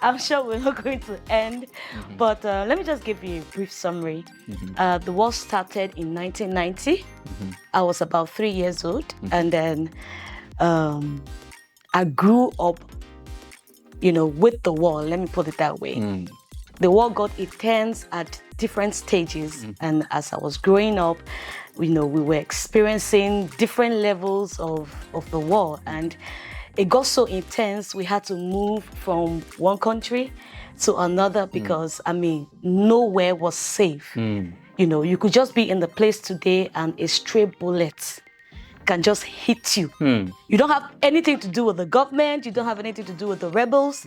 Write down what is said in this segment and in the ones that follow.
I'm sure we're not going to end, but let me just give you a brief summary. The war started in 1990. I was about 3 years old, and then I grew up, with the war. Let me put it that way. The war got intense at different stages, and as I was growing up, we were experiencing different levels of the war, and it got so intense we had to move from one country to another because nowhere was safe. You could just be in the place today and a stray bullet can just hit you. You don't have anything to do with the government, you don't have anything to do with the rebels,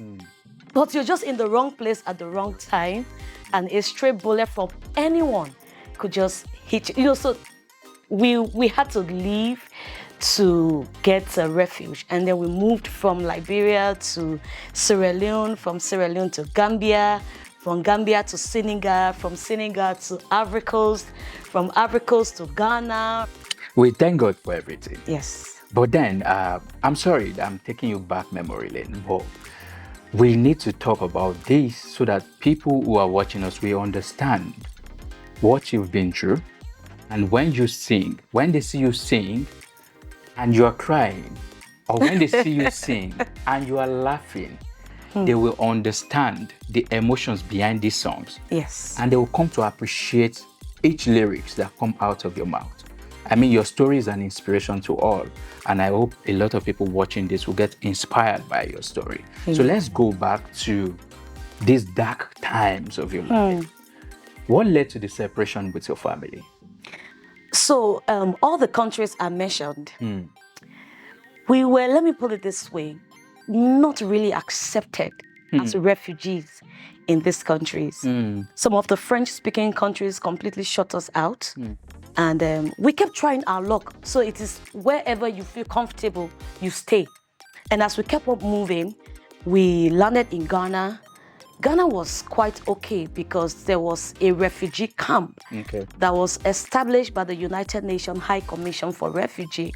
but you're just in the wrong place at the wrong time, and a stray bullet from anyone could just hit you. So we had to leave to get a refuge, and then we moved from Liberia to Sierra Leone, from Sierra Leone to Gambia, from Gambia to Senegal, from Senegal to Ivory Coast, from Ivory Coast to Ghana. We thank God for everything. Yes. But then, I'm sorry, I'm taking you back memory lane, but we need to talk about this so that people who are watching us will understand what you've been through. And when you sing, when they see you sing and you are crying, or when they see you sing and you are laughing, they will understand the emotions behind these songs. Yes. And they will come to appreciate each lyrics that come out of your mouth. I mean, your story is an inspiration to all. And I hope a lot of people watching this will get inspired by your story. So let's go back to these dark times of your life. What led to the separation with your family? So all the countries I mentioned, we were, let me put it this way, not really accepted as refugees in these countries. Some of the French-speaking countries completely shut us out. And we kept trying our luck. So it is wherever you feel comfortable, you stay. And as we kept on moving, we landed in Ghana. Ghana was quite okay because there was a refugee camp that was established by the United Nations High Commission for Refugee.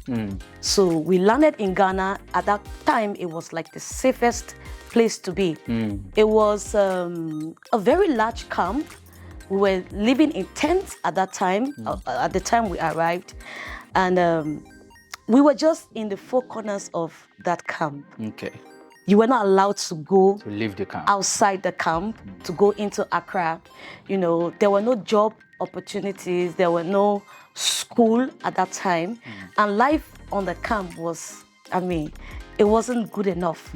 So we landed in Ghana. At that time, it was like the safest place to be. It was a very large camp. We were living in tents at that time, at the time we arrived. And we were just in the four corners of that camp. You were not allowed to go To leave the camp. outside the camp, to go into Accra. There were no job opportunities. There were no school at that time. And life on the camp was, it wasn't good enough.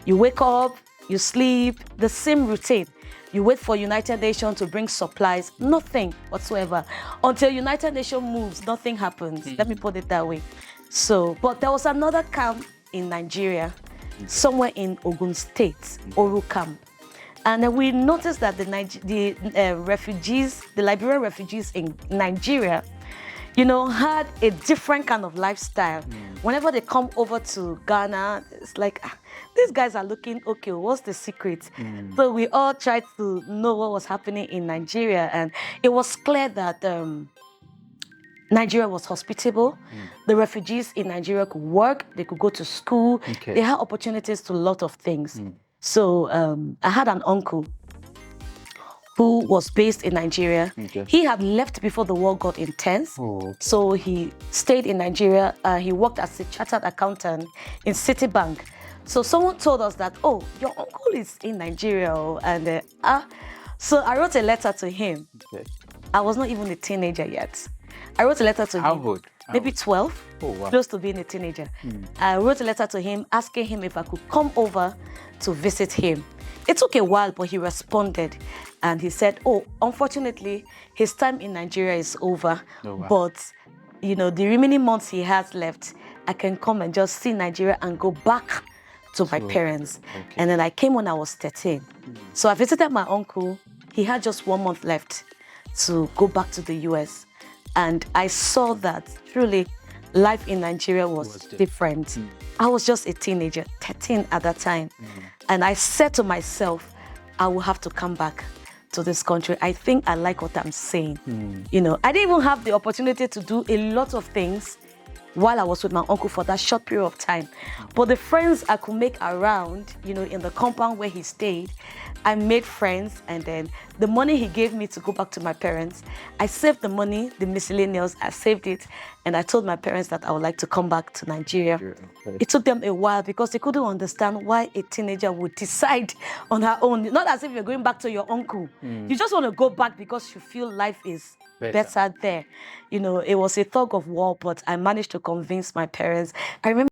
You wake up, you sleep, the same routine. You wait for United Nations to bring supplies, nothing whatsoever. Until United Nations moves, nothing happens. Let me put it that way. So, but there was another camp in Nigeria, somewhere in Ogun State, Oru camp. And then we noticed that the refugees, the Liberian refugees in Nigeria, had a different kind of lifestyle. Whenever they come over to Ghana, it's like, these guys are looking okay, what's the secret? So we all tried to know what was happening in Nigeria, and it was clear that Nigeria was hospitable. The refugees in Nigeria could work, they could go to school, they had opportunities to a lot of things. So I had an uncle who was based in Nigeria. He had left before the war got intense. So he stayed in Nigeria. He worked as a chartered accountant in Citibank. So someone told us that, oh, your uncle is in Nigeria. And so I wrote a letter to him. I was not even a teenager yet. I wrote a letter to him. How old? Maybe 12, close to being a teenager. I wrote a letter to him asking him if I could come over to visit him. It took a while, but he responded. And he said, oh, unfortunately, his time in Nigeria is over. But, the remaining months he has left, I can come and just see Nigeria and go back to my parents. And then I came when I was 13. So I visited my uncle. He had just 1 month left to go back to the US. And I saw that truly life in Nigeria was different. I was just a teenager, 13 at that time. And I said to myself, I will have to come back to this country. I think I like what I'm saying. I didn't even have the opportunity to do a lot of things while I was with my uncle for that short period of time. But the friends I could make around, in the compound where he stayed, I made friends. And then the money he gave me to go back to my parents, I saved the money, the miscellaneous, I saved it. And I told my parents that I would like to come back to Nigeria. Okay. It took them a while because they couldn't understand why a teenager would decide on her own. Not as if you're going back to your uncle. You just want to go back because you feel life is better there. It was a tug of war, but I managed to convince my parents. I remember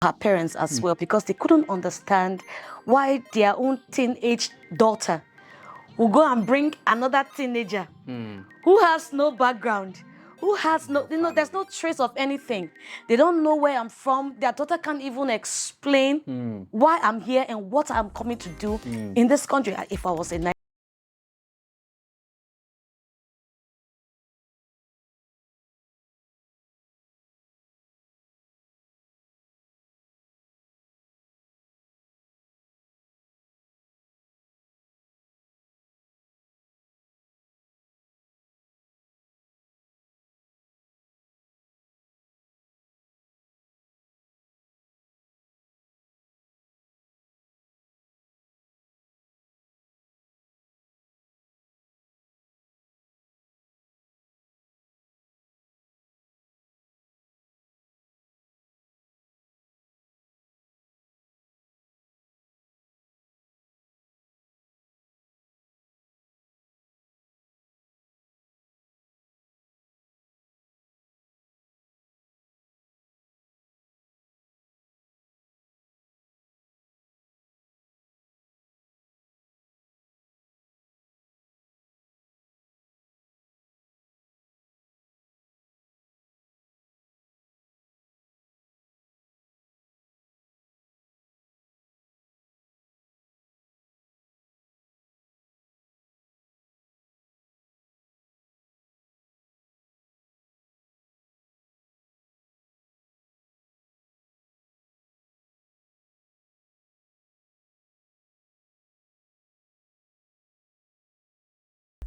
her parents as well because they couldn't understand why their own teenage daughter will go and bring another teenager who has no background, who has there's no trace of anything. They don't know where I'm from. Their daughter can't even explain why I'm here and what I'm coming to do in this country. If I was a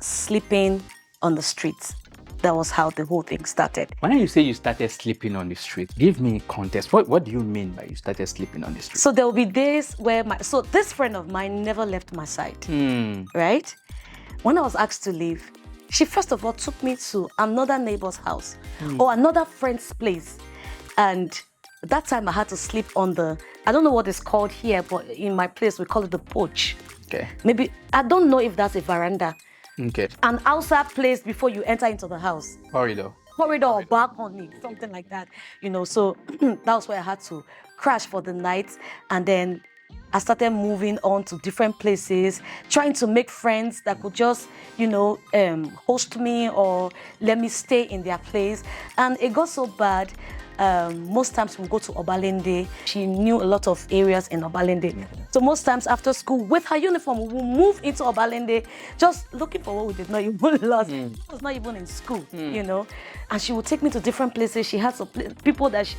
sleeping on the streets. That was how the whole thing started. When you say you started sleeping on the street, give me context. What do you mean by you started sleeping on the street? So there will be days where this friend of mine never left my side, right? When I was asked to leave, she first of all took me to another neighbor's house or another friend's place. And that time I had to sleep on I don't know what it's called here, but in my place, we call it the porch. Okay. Maybe, I don't know if that's a veranda. Okay. An outside place before you enter into the house. Corridor Or balcony, something like that. So that was where I had to crash for the night. And then I started moving on to different places, trying to make friends that could just, host me or let me stay in their place. And it got so bad. Most times we'll go to Obalende. She knew a lot of areas in Obalende. So most times after school, with her uniform, we will move into Obalende, just looking for what we did not even last. It was not even in school, And she would take me to different places. She had some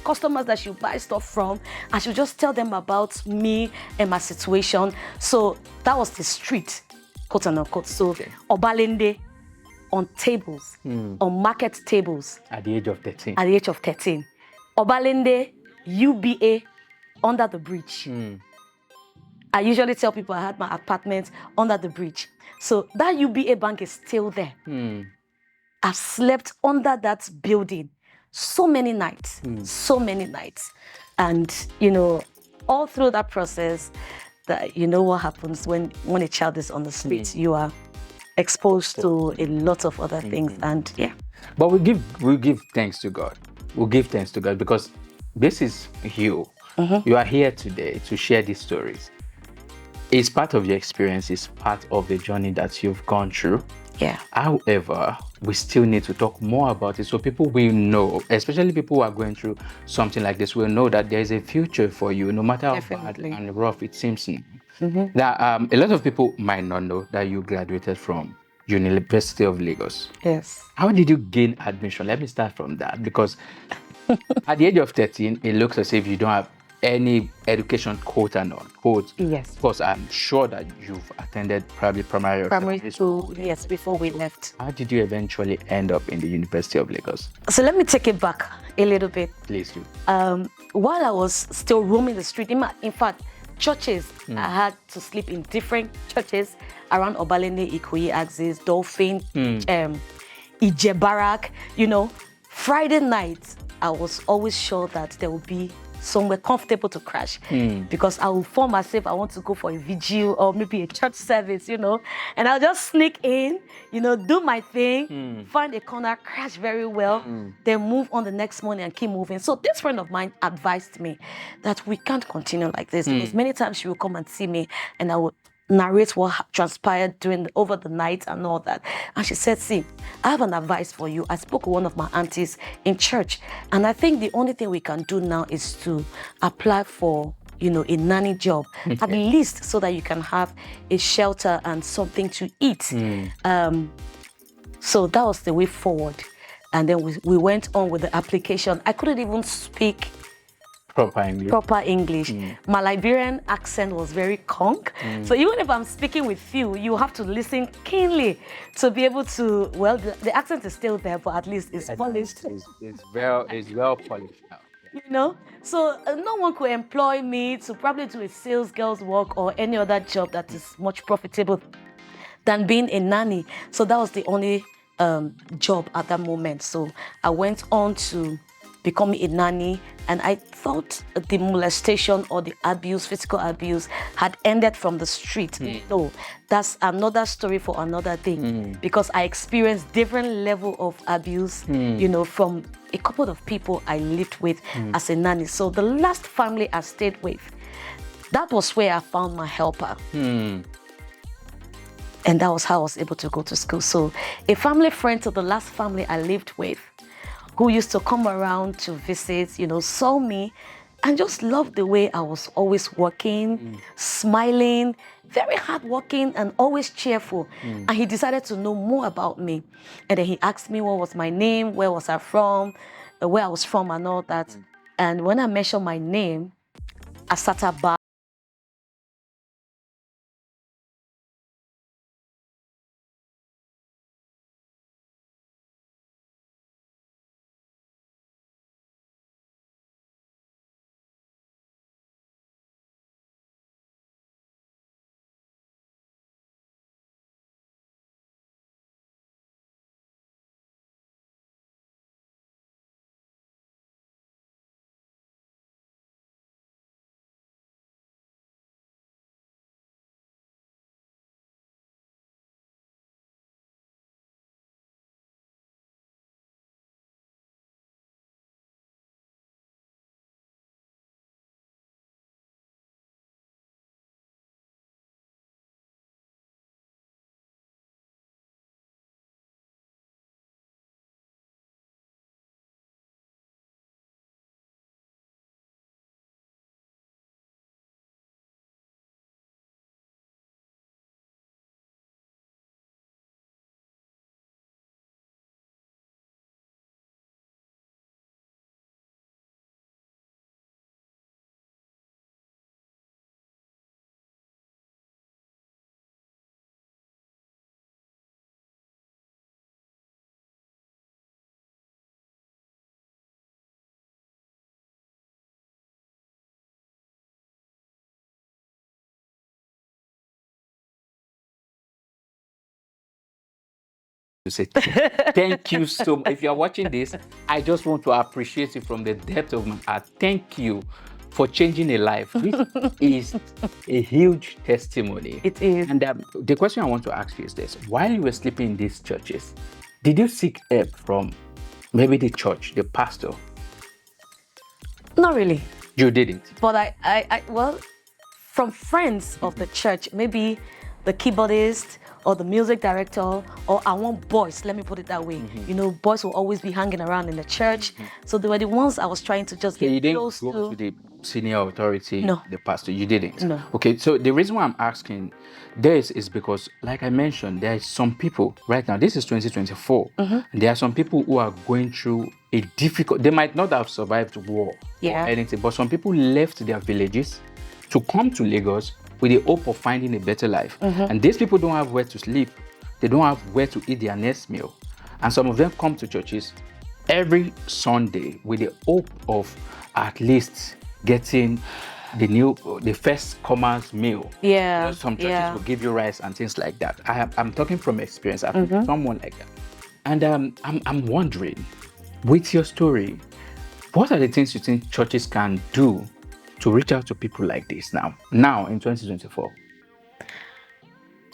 customers that she would buy stuff from, and she would just tell them about me and my situation. So that was the street, quote and unquote. So Obalende on tables, on market tables. at the age of 13. At the age of 13. Obalende, UBA, under the bridge. I usually tell people I had my apartment under the bridge. So that UBA bank is still there. I've slept under that building so many nights. And, all through that process, what happens when a child is on the streets, you are exposed to a lot of other things. And But we give thanks to God. We'll give thanks to God because this is you. You are here today to share these stories. It's part of your experience, it's part of the journey that you've gone through. Yeah. However, we still need to talk more about it so people will know, especially people who are going through something like this, will know that there is a future for you, no matter how bad and rough it seems. Now, a lot of people might not know that you graduated from University of Lagos. Yes. How did you gain admission? Let me start from that, because at the age of 13, it looks as if you don't have any education, quote and unquote. Yes. Of course, I'm sure that you've attended probably primary school, yes, before we left. How did you eventually end up in the University of Lagos? So let me take it back a little bit. Please do. While I was still roaming the street, in fact, churches, I had to sleep in different churches around Obalende, Ikoyi axis, Dolphin, Ijebarak. Friday night, I was always sure that there would be somewhere comfortable to crash, because I will form myself, I want to go for a vigil or maybe a church service, and I'll just sneak in, do my thing, find a corner, crash very well, then move on the next morning and keep moving. So this friend of mine advised me that we can't continue like this, because many times she will come and see me and I would narrate what transpired over the night and all that. And she said, see, I have an advice for you. I spoke with one of my aunties in church, and I think the only thing we can do now is to apply for, a nanny job, at least so that you can have a shelter and something to eat. So that was the way forward. And then we went on with the application. I couldn't even speak proper English. My Liberian accent was very conk. So even if I'm speaking with you, you have to listen keenly to be able to, the accent is still there, but at least it's polished. It's well polished now. So no one could employ me to probably do a sales girl's work or any other job that is much profitable than being a nanny. So that was the only job at that moment. So I went on to becoming a nanny, and I thought the molestation or the abuse, physical abuse, had ended from the street. No, that's another story for another day, because I experienced different level of abuse, from a couple of people I lived with as a nanny. So the last family I stayed with, that was where I found my helper. And that was how I was able to go to school. So a family friend to the last family I lived with, who used to come around to visit, saw me and just loved the way I was always working, smiling, very hardworking and always cheerful. And he decided to know more about me. And then he asked me what was my name, where was I from, where I was from and all that. And when I mentioned my name, Asatta to say thank you so much. If you are watching this, I just want to appreciate you from the depth of my heart. Thank you for changing a life. This is a huge testimony. It is. And the question I want to ask you is this: while you were sleeping in these churches, did you seek help from maybe the church, the pastor? Not really. You didn't. But well, from friends of the church, maybe the keyboardist or the music director, or I want boys, let me put it that way. You know, boys will always be hanging around in the church. So they were the ones I was trying to just So you get didn't close go to the senior authority, No. the pastor? You didn't? No. Okay, so the reason why I'm asking this is because, like I mentioned, there are some people right now, this is 2024, and there are some people who are going through a difficult, they might not have survived war or anything, but some people left their villages to come to Lagos with the hope of finding a better life. And these people don't have where to sleep. They don't have where to eat their next meal. And some of them come to churches every Sunday with the hope of at least getting the first commerce meal. Yeah. You know, some churches will give you rice and things like that. I'm talking from experience. I've been someone like that. And I'm wondering, with your story, what are the things you think churches can do to reach out to people like this now in 2024?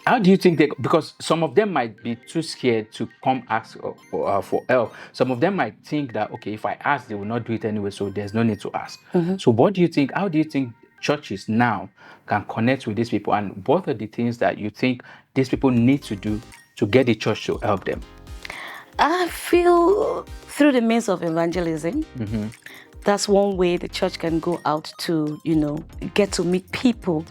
How do you think because some of them might be too scared to come ask for help. Some of them might think that, okay, if I ask, they will not do it anyway, so there's no need to ask. So what do you think, how do you think churches now can connect with these people? And what are the things that you think these people need to do to get the church to help them? I feel through the means of evangelism, that's one way the church can go out to, get to meet people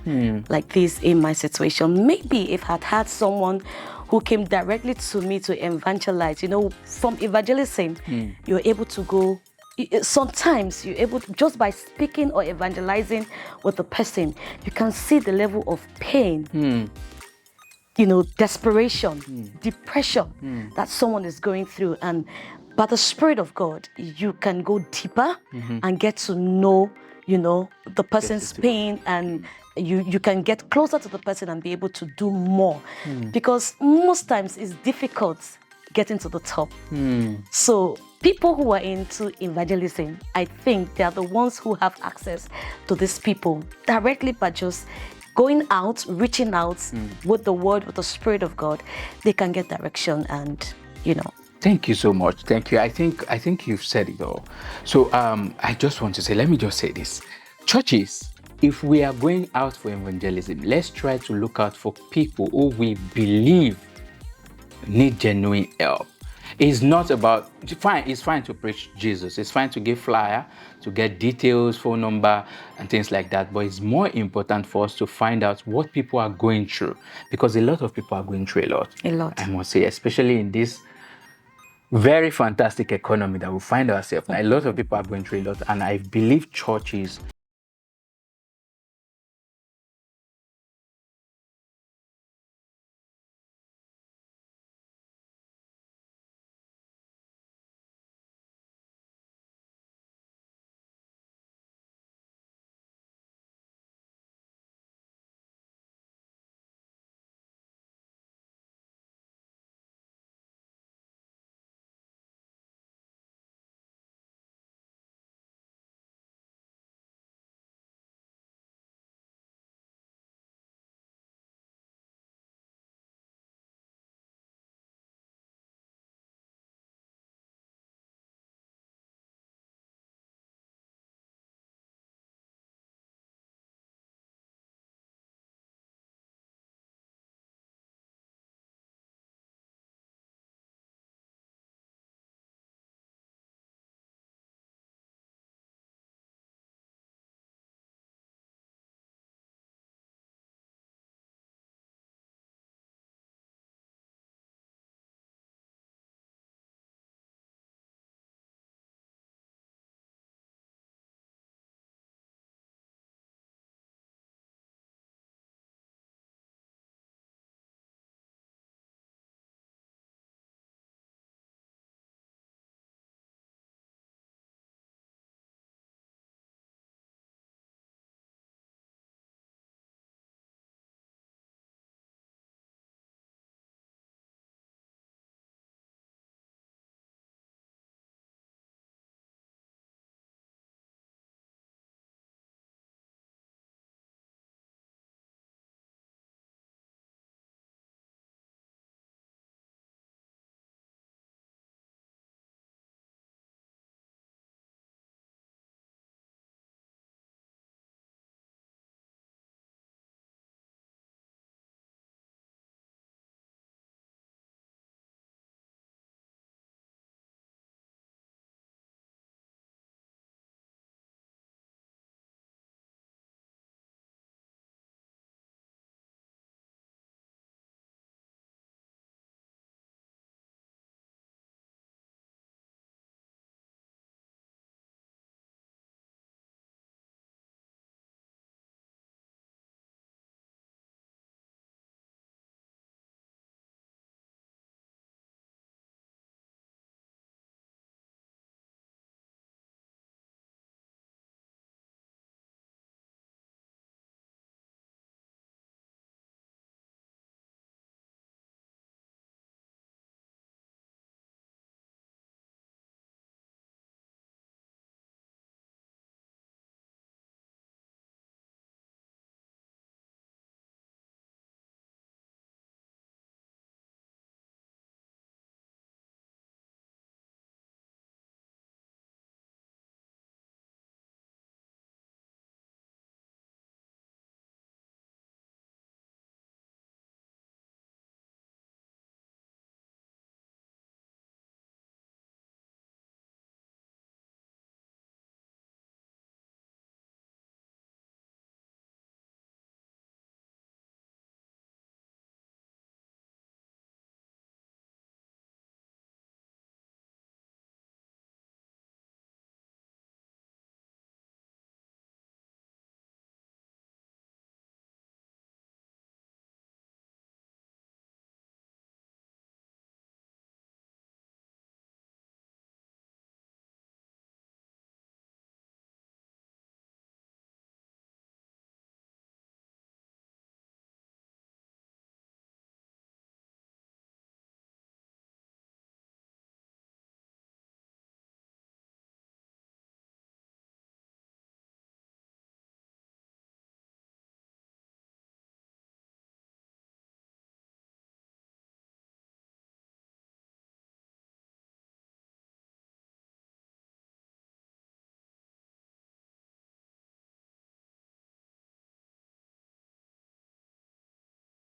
like this in my situation. Maybe if I'd had someone who came directly to me to evangelize, from evangelism, you're able to go. Sometimes you're able to, just by speaking or evangelizing with the person, you can see the level of pain, desperation, depression that someone is going through. And by the Spirit of God, you can go deeper and get to know, the person's pain, and you can get closer to the person and be able to do more. Because most times it's difficult getting to the top. So people who are into evangelism, I think they are the ones who have access to these people directly by just going out, reaching out with the word, with the Spirit of God. They can get direction and, Thank you so much. Thank you. I think you've said it all. So I just want to say, let me just say this. Churches, if we are going out for evangelism, let's try to look out for people who we believe need genuine help. It's not about, it's fine to preach Jesus. It's fine to give flyer, to get details, phone number, and things like that. But it's more important for us to find out what people are going through, because a lot of people are going through a lot. A lot. I must say, especially in this very fantastic economy that we find ourselves. A lot of people are going through a lot, and I believe churches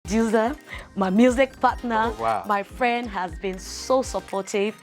producer, my music partner, Oh, wow. my friend has been so supportive.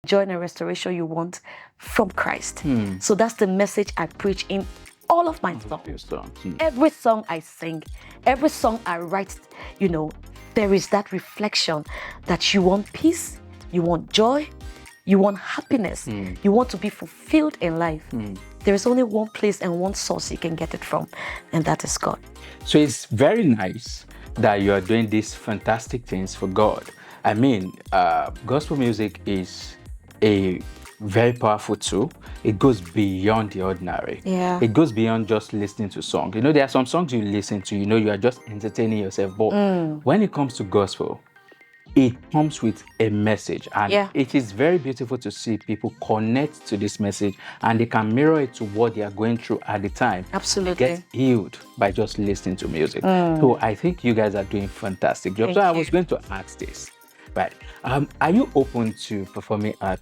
Joy and restoration you want from Christ. So that's the message I preach in all of my songs. Every song I sing, every song I write, there is that reflection that you want peace, you want joy, you want happiness, you want to be fulfilled in life. There is only one place and one source you can get it from, and that is God. So it's very nice that you are doing these fantastic things for God. I mean, gospel music is a very powerful tool. It goes beyond the ordinary. Yeah. It goes beyond just listening to songs. There are some songs you listen to, you are just entertaining yourself. But when it comes to gospel, it comes with a message, and it is very beautiful to see people connect to this message and they can mirror it to what they are going through at the time. Absolutely. Get healed by just listening to music. So I think you guys are doing fantastic job. Thank so I you. was going to ask this, right? Are you open to performing at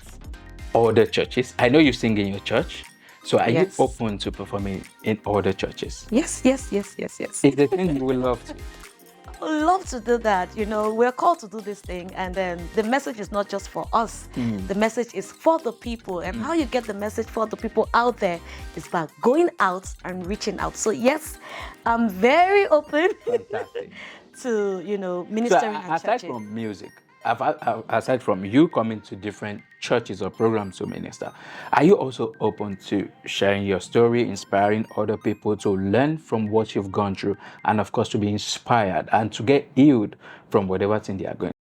other churches? I know you sing in your church. So are you open to performing in other churches? Yes. It's the thing you will love to. I would love to do that. We're called to do this thing, and then the message is not just for us. The message is for the people, and how you get the message for the people out there is by going out and reaching out. So yes, I'm very open to ministering at aside churches. from music, aside from you coming to different churches or programs to minister, are you also open to sharing your story, inspiring other people to learn from what you've gone through, and of course to be inspired and to get healed from whatever thing they are going